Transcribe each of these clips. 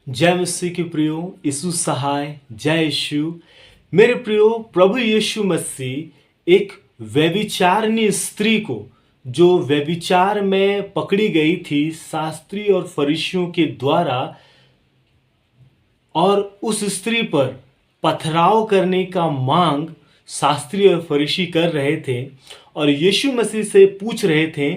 जय मसीह के प्रियो, यीशु सहाय, जय यीशु। मेरे प्रियो, प्रभु यीशु मसीह एक व्यभिचारिणी स्त्री को, जो व्यभिचार में पकड़ी गई थी शास्त्री और फरीसियों के द्वारा, और उस स्त्री पर पथराव करने का मांग शास्त्री और फरीसी कर रहे थे और यीशु मसीह से पूछ रहे थे,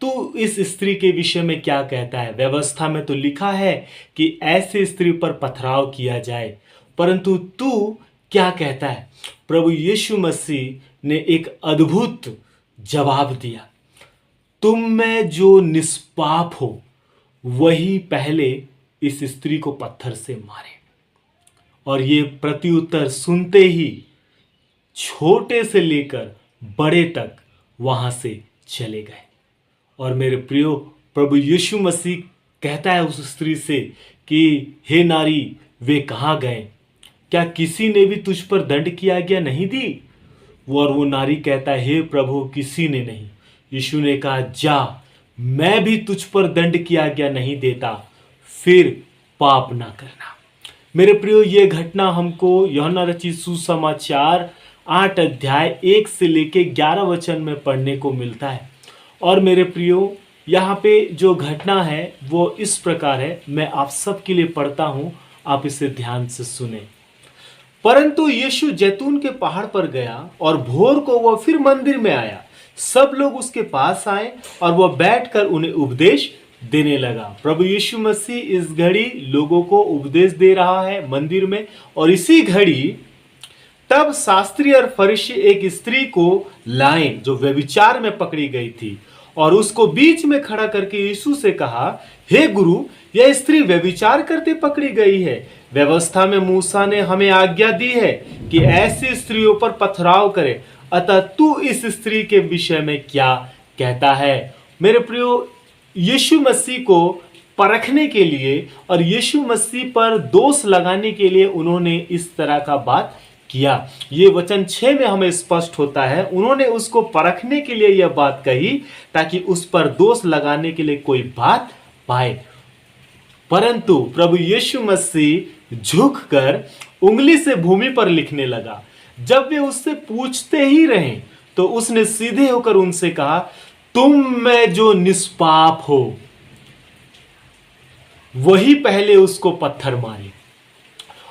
तू इस स्त्री के विषय में क्या कहता है? व्यवस्था में तो लिखा है कि ऐसे स्त्री पर पथराव किया जाए, परंतु तू क्या कहता है? प्रभु यीशु मसीह ने एक अद्भुत जवाब दिया, तुम में जो निष्पाप हो वही पहले इस स्त्री को पत्थर से मारे। और ये प्रत्युत्तर सुनते ही छोटे से लेकर बड़े तक वहां से चले गए। और मेरे प्रियो, प्रभु यीशु मसीह कहता है उस स्त्री से कि हे नारी, वे कहाँ गए? क्या किसी ने भी तुझ पर दंड की आज्ञा नहीं दी? वो नारी कहता है, हे प्रभु, किसी ने नहीं। यीशु ने कहा, जा, मैं भी तुझ पर दंड की आज्ञा नहीं देता, फिर पाप ना करना। मेरे प्रियो, ये घटना हमको यूहन्ना रचित सुसमाचार 8 अध्याय 1 से लेके 11 वचन में पढ़ने को मिलता है। और मेरे प्रियो, यहाँ पे जो घटना है वो इस प्रकार है, मैं आप सब के लिए पढ़ता हूँ, आप इसे ध्यान से सुने। परंतु यीशु जैतून के पहाड़ पर गया और भोर को वह फिर मंदिर में आया। सब लोग उसके पास आए और वह बैठकर उन्हें उपदेश देने लगा। प्रभु यीशु मसीह इस घड़ी लोगों को उपदेश दे रहा है मंदिर में। और इसी घड़ी तब शास्त्री और फरीसी एक स्त्री को लाए जो व्यभिचार में पकड़ी गई थी, और उसको बीच में खड़ा करके यीशु से कहा, हे गुरु, यह स्त्री व्यभिचार करते पकड़ी गई है। व्यवस्था में मूसा ने हमें आज्ञा दी है कि ऐसी स्त्रियों पर पथराव करे, अतः तू इस स्त्री के विषय में क्या कहता है? मेरे प्रियो, यीशु मसीह को परखने के लिए और यीशु मसीह पर दोष लगाने के लिए उन्होंने इस तरह का बात किया। ये वचन 6 में हमें स्पष्ट होता है, उन्होंने उसको परखने के लिए यह बात कही ताकि उस पर दोष लगाने के लिए कोई बात पाए। परंतु प्रभु यीशु मसीह झुककर उंगली से भूमि पर लिखने लगा। जब वे उससे पूछते ही रहे तो उसने सीधे होकर उनसे कहा, तुम में जो निष्पाप हो वही पहले उसको पत्थर मारे।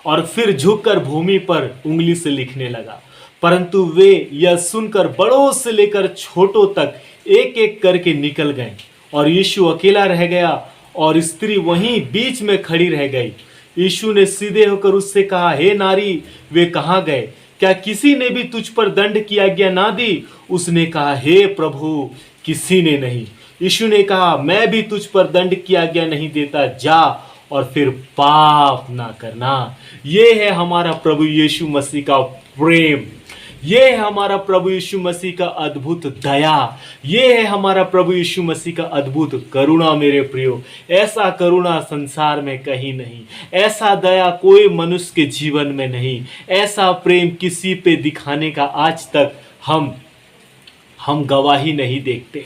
और फिर झुककर भूमि पर उंगली से लिखने लगा। परंतु वे यह सुनकर बड़ों से लेकर छोटों तक एक एक करके निकल गए और यीशु अकेला रह गया और स्त्री वहीं बीच में खड़ी रह गई। यीशु ने सीधे होकर उससे कहा, हे नारी, वे कहाँ गए? क्या किसी ने भी तुझ पर दंड की आज्ञा ना दी? उसने कहा, हे प्रभु, किसी ने नहीं। यीशु ने कहा, मैं भी तुझ पर दंड की आज्ञा नहीं देता, जा और फिर पाप ना करना। ये है हमारा प्रभु यीशु मसीह का प्रेम, ये है हमारा प्रभु यीशु मसीह का अद्भुत दया, ये है हमारा प्रभु यीशु मसीह का अद्भुत करुणा। मेरे प्रियो, ऐसा करुणा संसार में कहीं नहीं, ऐसा दया कोई मनुष्य के जीवन में नहीं, ऐसा प्रेम किसी पे दिखाने का आज तक हम गवाही नहीं देखते।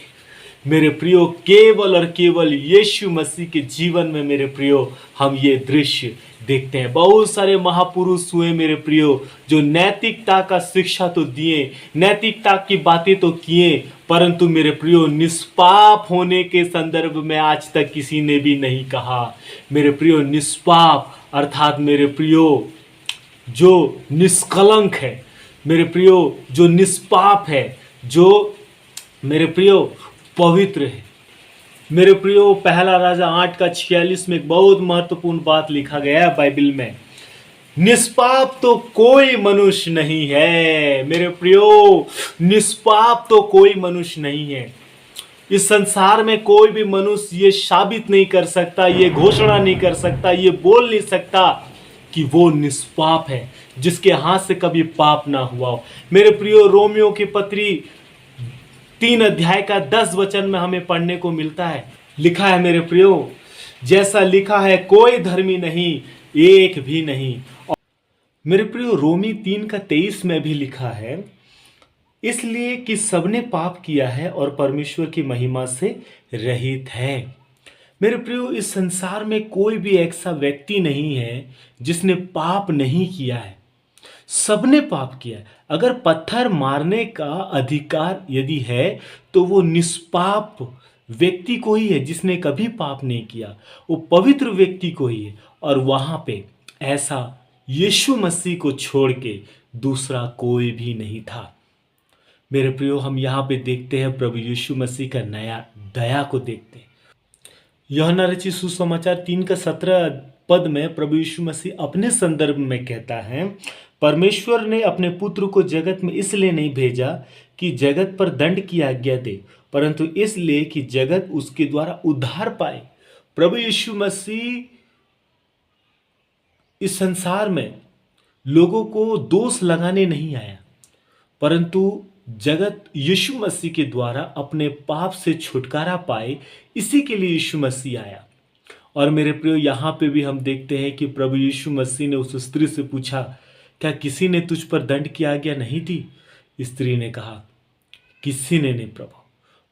मेरे प्रियो, केवल और केवल यीशु मसीह के जीवन में मेरे प्रियो हम ये दृश्य देखते हैं। बहुत सारे महापुरुष हुए मेरे प्रियो, जो नैतिकता का शिक्षा तो दिए, नैतिकता की बातें तो किए, परंतु मेरे प्रियो निष्पाप होने के संदर्भ में आज तक किसी ने भी नहीं कहा। मेरे प्रियो, निष्पाप अर्थात मेरे प्रियो जो निष्कलंक है, मेरे प्रियो जो निष्पाप है, जो मेरे प्रियो पवित्र है। मेरे प्रियो, पहला राजा 8:46 में एक बहुत महत्वपूर्ण बात लिखा गया है बाइबल में, निष्पाप तो कोई मनुष्य नहीं है। मेरे प्रियो, निष्पाप तो कोई मनुष्य नहीं है। इस संसार में कोई भी मनुष्य ये साबित नहीं कर सकता, ये घोषणा नहीं कर सकता, ये बोल नहीं सकता कि वो निष्पाप है, जिसके हाथ से कभी पाप ना हुआ हो। मेरे प्रियो, रोमियो की पत्री 3 अध्याय का 10 वचन में हमें पढ़ने को मिलता है, लिखा है मेरे प्रियो, जैसा लिखा है, कोई धर्मी नहीं, एक भी नहीं। और मेरे प्रियो, रोमी 3 का 23 में भी लिखा है, इसलिए कि सबने पाप किया है और परमेश्वर की महिमा से रहित है। मेरे प्रियो, इस संसार में कोई भी ऐसा व्यक्ति नहीं है जिसने पाप नहीं किया है। सबने पाप किया है। अगर पत्थर मारने का अधिकार यदि है तो वो निष्पाप व्यक्ति को ही है जिसने कभी पाप नहीं किया, वो पवित्र व्यक्ति को ही है। और वहां पे ऐसा यीशु मसीह को छोड़ के दूसरा कोई भी नहीं था। मेरे प्रियो, हम यहाँ पे देखते हैं प्रभु यीशु मसीह का नया दया को देखते हैं। यूहन्ना रचित सुसमाचार 3:17 में प्रभु यीशु मसीह अपने संदर्भ में कहता है, परमेश्वर ने अपने पुत्र को जगत में इसलिए नहीं भेजा कि जगत पर दंड की आज्ञा दे, परंतु इसलिए कि जगत उसके द्वारा उद्धार पाए। प्रभु यीशु मसीह इस संसार में लोगों को दोष लगाने नहीं आया, परंतु जगत यीशु मसीह के द्वारा अपने पाप से छुटकारा पाए, इसी के लिए यीशु मसीह आया। और मेरे प्रियो, यहाँ पे भी हम देखते हैं कि प्रभु यीशु मसीह ने उस स्त्री से पूछा, क्या किसी ने तुझ पर दंड की आज्ञा नहीं थी? स्त्री ने कहा, किसी ने नहीं प्रभु।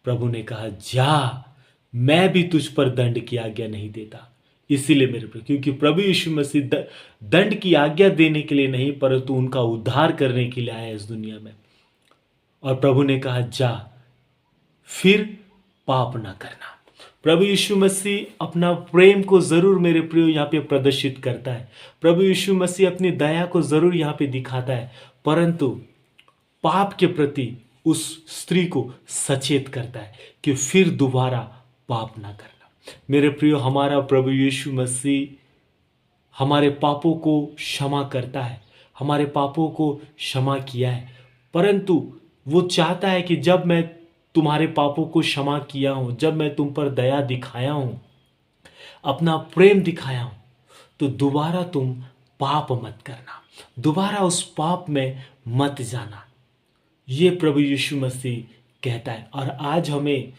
प्रभु ने कहा, जा, मैं भी तुझ पर दंड की आज्ञा नहीं देता। इसीलिए मेरे प्रियो, क्योंकि प्रभु यीशु मसीह दंड की आज्ञा देने के लिए नहीं, परंतु उनका उद्धार करने के लिए आया इस दुनिया में। और प्रभु ने कहा, जा, फिर पाप ना करना। प्रभु यीशु मसीह अपना प्रेम को जरूर मेरे प्रियो यहाँ पे प्रदर्शित करता है। प्रभु यीशु मसीह अपनी दया को जरूर यहाँ पे दिखाता है, परंतु पाप के प्रति उस स्त्री को सचेत करता है कि फिर दोबारा पाप ना करना। मेरे प्रियो, हमारा प्रभु यीशु मसीह हमारे पापों को क्षमा करता है, हमारे पापों को क्षमा किया है, परंतु वो चाहता है कि जब मैं तुम्हारे पापों को क्षमा किया हूं, जब मैं तुम पर दया दिखाया हूं, अपना प्रेम दिखाया हूं, तो दोबारा तुम पाप मत करना, दोबारा उस पाप में मत जाना। ये प्रभु यीशु मसीह कहता है। और आज हमें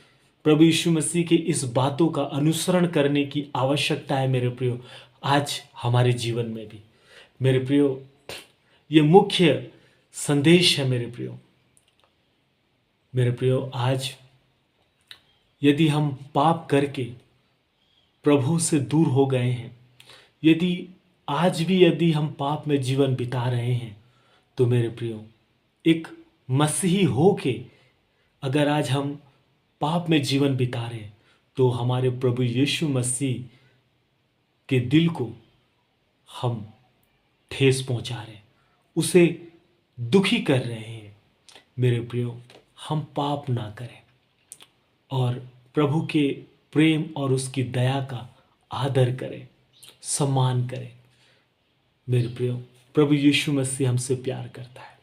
प्रभु यीशु मसीह की इस बातों का अनुसरण करने की आवश्यकता है मेरे प्रियो, आज हमारे जीवन में भी। मेरे प्रियो, ये मुख्य संदेश है मेरे प्रियो। मेरे प्रियो, आज यदि हम पाप करके प्रभु से दूर हो गए हैं, यदि हम पाप में जीवन बिता रहे हैं, तो मेरे प्रियो, एक मसीही होके अगर आज हम पाप में जीवन बिता रहे हैं, तो हमारे प्रभु यीशु मसीह के दिल को हम ठेस पहुंचा रहे हैं, उसे दुखी कर रहे हैं। मेरे प्रियो, हम पाप ना करें और प्रभु के प्रेम और उसकी दया का आदर करें, सम्मान करें। मेरे प्रियो, प्रभु यीशु मसीह हमसे प्यार करता है।